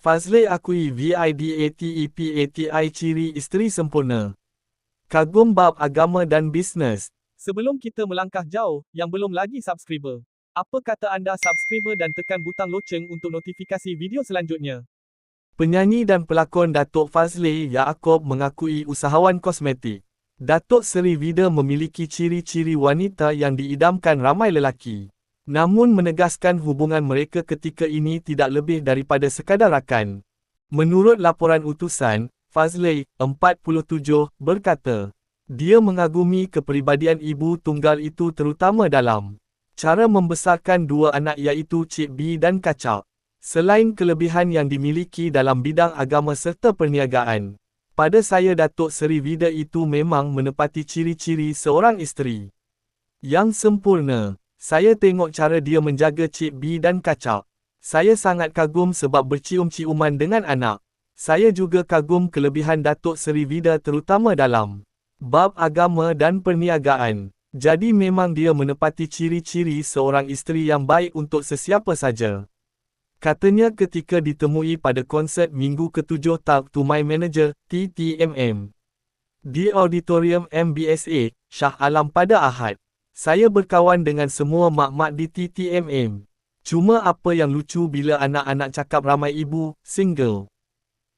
Fazley akui VIDATEPATI ciri isteri sempurna. Kagum bab agama dan bisnes. Sebelum kita melangkah jauh, yang belum lagi subscriber, apa kata anda subscriber dan tekan butang loceng untuk notifikasi video selanjutnya? Penyanyi dan pelakon Datuk Fazley Yaakob mengakui usahawan kosmetik. Datuk Seri Vida memiliki ciri-ciri wanita yang diidamkan ramai lelaki. Namun menegaskan hubungan mereka ketika ini tidak lebih daripada sekadar rakan. Menurut laporan utusan, Fazley, 47, berkata, dia mengagumi kepribadian ibu tunggal itu terutama dalam cara membesarkan dua anak iaitu Cik B dan Kacak. Selain kelebihan yang dimiliki dalam bidang agama serta perniagaan, pada saya Datuk Seri Vida itu memang menepati ciri-ciri seorang isteri yang sempurna. Saya tengok cara dia menjaga Cik B dan Kacak. Saya sangat kagum sebab bercium-ciuman dengan anak. Saya juga kagum kelebihan Datuk Seri Vida terutama dalam bab agama dan perniagaan. Jadi memang dia menepati ciri-ciri seorang isteri yang baik untuk sesiapa saja. Katanya ketika ditemui pada konsert Minggu ke-7 Talk to My Manager, TTMM, di Auditorium MBSA, Shah Alam pada Ahad. Saya berkawan dengan semua mak-mak di TTMM. Cuma apa yang lucu bila anak-anak cakap ramai ibu, single.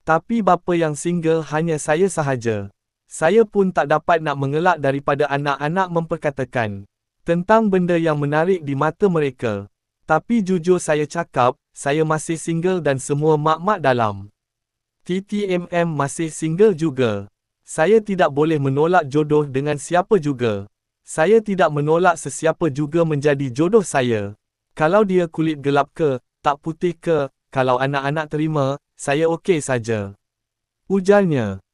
Tapi bapa yang single hanya saya sahaja. Saya pun tak dapat nak mengelak daripada anak-anak memperkatakan tentang benda yang menarik di mata mereka. Tapi jujur saya cakap, saya masih single dan semua mak-mak dalam TTMM masih single juga. Saya tidak boleh menolak jodoh dengan siapa juga. Saya tidak menolak sesiapa juga menjadi jodoh saya. Kalau dia kulit gelap ke, tak putih ke, kalau anak-anak terima, saya okey saja. Ujarnya.